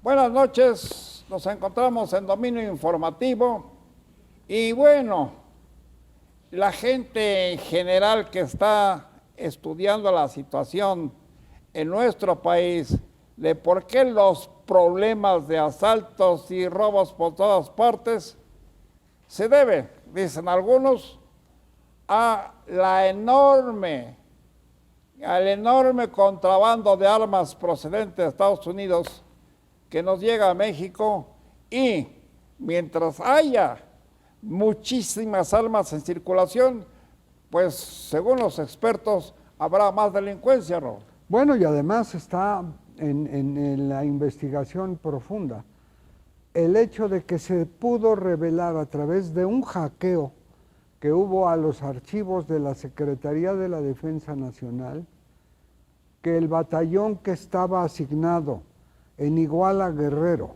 Buenas noches, nos encontramos en Dominio Informativo y bueno, la gente en general que está estudiando la situación en nuestro país de por qué los problemas de asaltos y robos por todas partes se debe, dicen algunos, al enorme contrabando de armas procedentes de Estados Unidos que nos llega a México, y mientras haya muchísimas armas en circulación, pues según los expertos habrá más delincuencia, Raúl. Bueno, y además está en la investigación profunda el hecho de que se pudo revelar a través de un hackeo que hubo a los archivos de la Secretaría de la Defensa Nacional, que el batallón que estaba asignado en Iguala, Guerrero,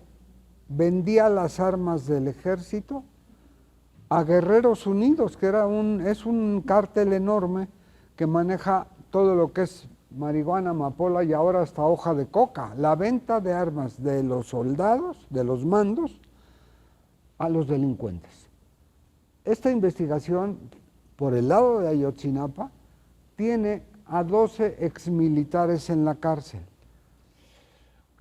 vendía las armas del ejército a Guerreros Unidos, que es un cártel enorme que maneja todo lo que es marihuana, amapola y ahora hasta hoja de coca. La venta de armas de los soldados, de los mandos, a los delincuentes. Esta investigación, por el lado de Ayotzinapa, tiene a 12 exmilitares en la cárcel.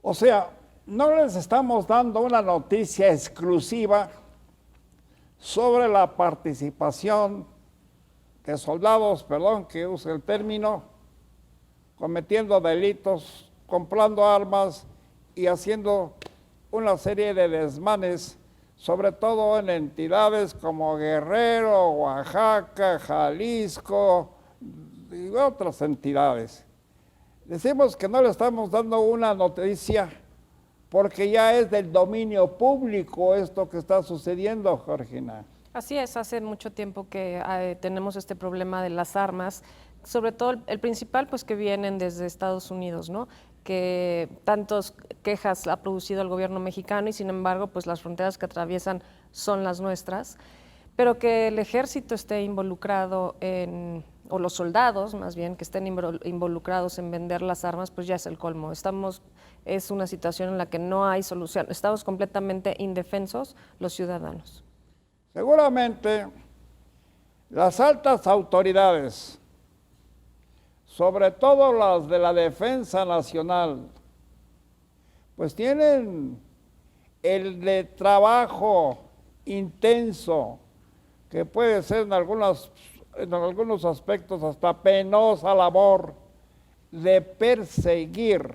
O sea, no les estamos dando una noticia exclusiva sobre la participación de soldados, perdón que use el término, cometiendo delitos, comprando armas y haciendo una serie de desmanes, sobre todo en entidades como Guerrero, Oaxaca, Jalisco y otras entidades. Decimos que no le estamos dando una noticia porque ya es del dominio público esto que está sucediendo, Georgina. Así es, hace mucho tiempo que tenemos este problema de las armas, sobre todo el principal pues que vienen desde Estados Unidos, ¿no? Que tantas quejas ha producido el gobierno mexicano y sin embargo pues las fronteras que atraviesan son las nuestras, pero que el ejército esté involucrado o los soldados más bien, que estén involucrados en vender las armas, pues ya es el colmo. Es una situación en la que no hay solución. Estamos completamente indefensos los ciudadanos. Seguramente las altas autoridades, sobre todo las de la Defensa Nacional, pues tienen el trabajo intenso, que puede ser en algunos aspectos hasta penosa labor, de perseguir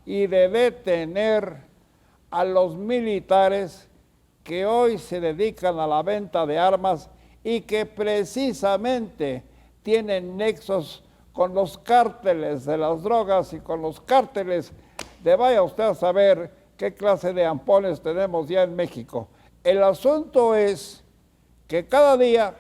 y de detener a los militares que hoy se dedican a la venta de armas y que precisamente tienen nexos con los cárteles de las drogas y con los cárteles de vaya usted a saber qué clase de ampones tenemos ya en México. El asunto es que cada día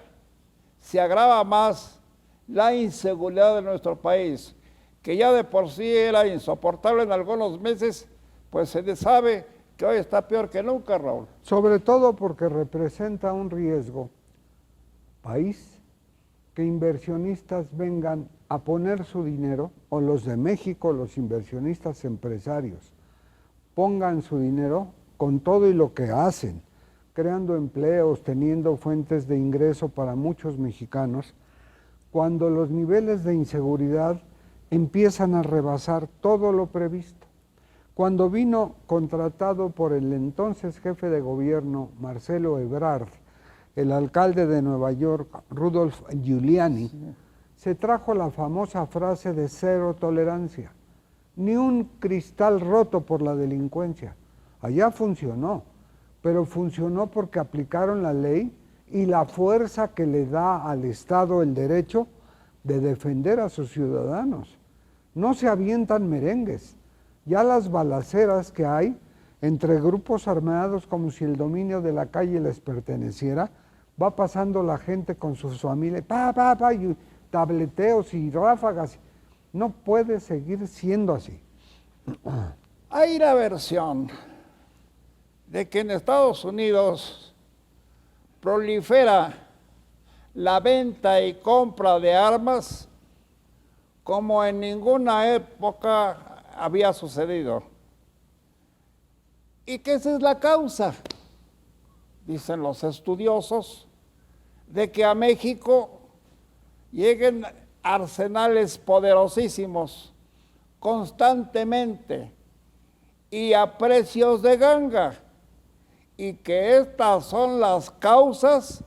se agrava más la inseguridad de nuestro país, que ya de por sí era insoportable en algunos meses, pues se sabe que hoy está peor que nunca, Raúl. Sobre todo porque representa un riesgo país que inversionistas vengan a poner su dinero, o los de México, los inversionistas empresarios, pongan su dinero con todo y lo que hacen, creando empleos, teniendo fuentes de ingreso para muchos mexicanos, cuando los niveles de inseguridad empiezan a rebasar todo lo previsto. Cuando vino contratado por el entonces jefe de gobierno, Marcelo Ebrard, el alcalde de Nueva York, Rudolph Giuliani, se trajo la famosa frase de cero tolerancia. Ni un cristal roto por la delincuencia. Allá funcionó, pero funcionó porque aplicaron la ley y la fuerza que le da al Estado el derecho de defender a sus ciudadanos. No se avientan merengues. Ya las balaceras que hay entre grupos armados como si el dominio de la calle les perteneciera, va pasando la gente con sus familias, y tableteos y ráfagas. No puede seguir siendo así. Hay la versión de que en Estados Unidos prolifera la venta y compra de armas como en ninguna época había sucedido. y que esa es la causa, dicen los estudiosos, de que a México lleguen arsenales poderosísimos constantemente y a precios de ganga, y que estas son las causas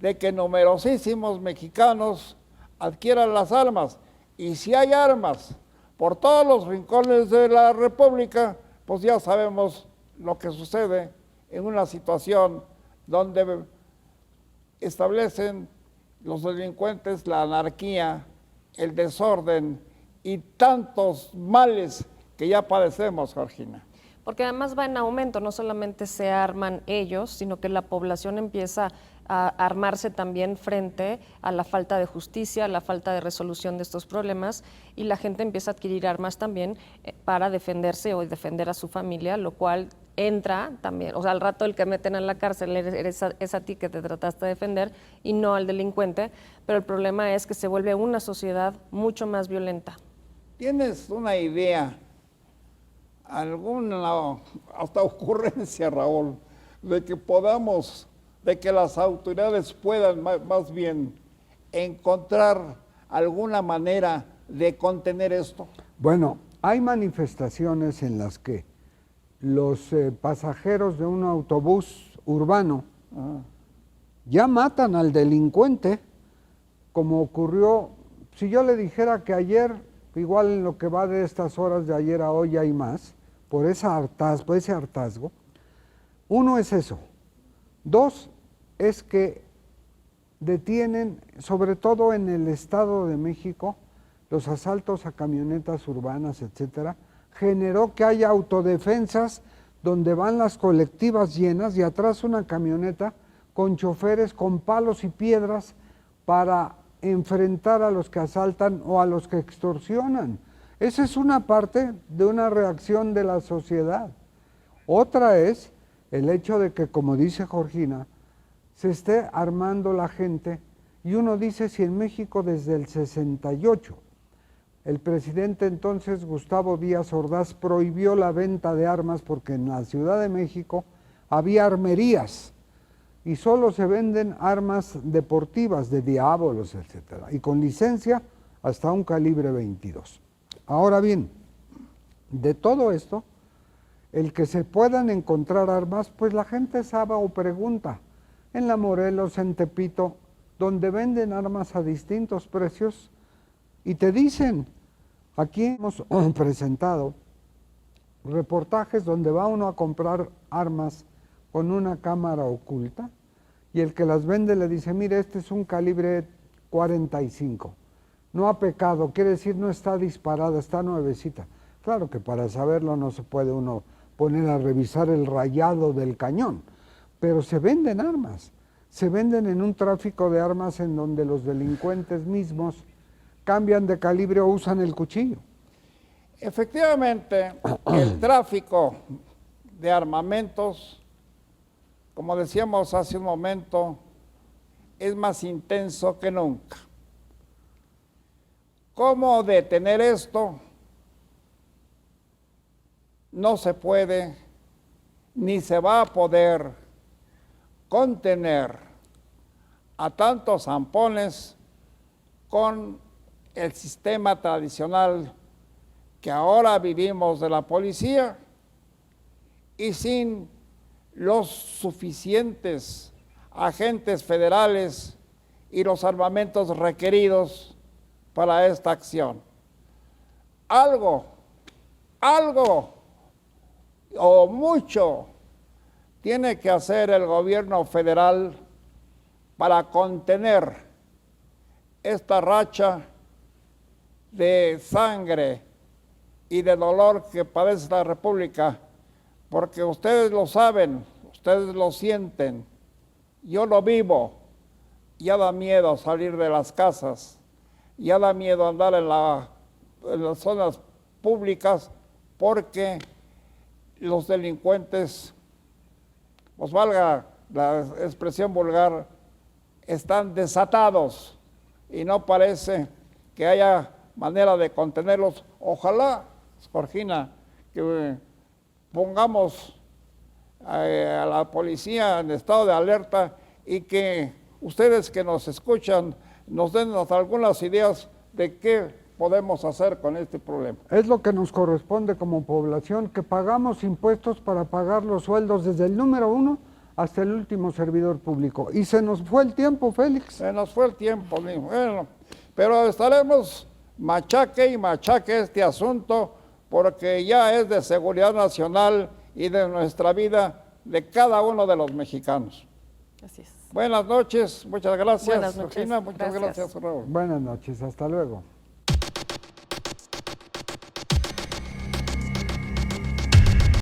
de que numerosísimos mexicanos adquieran las armas. Y si hay armas por todos los rincones de la República, pues ya sabemos lo que sucede en una situación donde establecen los delincuentes la anarquía, el desorden y tantos males que ya padecemos, Georgina. Porque además va en aumento, no solamente se arman ellos, sino que la población empieza a armarse también frente a la falta de justicia, a la falta de resolución de estos problemas, y la gente empieza a adquirir armas también para defenderse o defender a su familia, lo cual entra también, o sea, al rato el que meten en la cárcel es a ti que te trataste de defender y no al delincuente, pero el problema es que se vuelve una sociedad mucho más violenta. ¿Tienes una idea, alguna hasta ocurrencia, Raúl, de que podamos, de que las autoridades puedan más bien encontrar alguna manera de contener esto? Bueno, hay manifestaciones en las que los pasajeros de un autobús urbano ya matan al delincuente, como ocurrió, si yo le dijera que ayer, igual en lo que va de estas horas de ayer a hoy hay más, por ese hartazgo. Uno es eso. Dos es que detienen, sobre todo en el Estado de México, los asaltos a camionetas urbanas, etcétera, generó que haya autodefensas donde van las colectivas llenas y atrás una camioneta con choferes con palos y piedras para enfrentar a los que asaltan o a los que extorsionan. Esa es una parte de una reacción de la sociedad. Otra es el hecho de que, como dice Georgina, se esté armando la gente, y uno dice, si en México desde el 68 el presidente entonces, Gustavo Díaz Ordaz, prohibió la venta de armas porque en la Ciudad de México había armerías y solo se venden armas deportivas de diábolos, etcétera, y con licencia hasta un calibre 22. Ahora bien, de todo esto, el que se puedan encontrar armas, pues la gente sabe o pregunta. En la Morelos, en Tepito, donde venden armas a distintos precios, y te dicen, aquí hemos presentado reportajes donde va uno a comprar armas con una cámara oculta, y el que las vende le dice, mire, este es un calibre 45, no ha pecado, quiere decir no está disparada, está nuevecita. Claro que para saberlo no se puede uno poner a revisar el rayado del cañón, pero se venden armas, se venden en un tráfico de armas en donde los delincuentes mismos cambian de calibre o usan el cuchillo. Efectivamente, el tráfico de armamentos, como decíamos hace un momento, es más intenso que nunca. ¿Cómo detener esto? No se puede, ni se va a poder contener a tantos zampones con el sistema tradicional que ahora vivimos de la policía y sin los suficientes agentes federales y los armamentos requeridos para esta acción. Algo o mucho tiene que hacer el gobierno federal para contener esta racha de sangre y de dolor que padece la República, porque ustedes lo saben, ustedes lo sienten, yo lo vivo, ya da miedo salir de las casas, ya da miedo andar en las zonas públicas porque los delincuentes, os valga la expresión vulgar, están desatados y no parece que haya manera de contenerlos. Ojalá, Georgina, que pongamos a la policía en estado de alerta y que ustedes que nos escuchan nos den algunas ideas de qué podemos hacer con este problema. Es lo que nos corresponde como población, que pagamos impuestos para pagar los sueldos desde el número 1 hasta el último servidor público. Y se nos fue el tiempo, Félix. Se nos fue el tiempo, bueno, pero estaremos machaque y machaque este asunto porque ya es de seguridad nacional y de nuestra vida de cada uno de los mexicanos. Así es. Buenas noches, muchas gracias, Buenas noches, Regina, muchas gracias. gracias, Raúl. Buenas noches, hasta luego.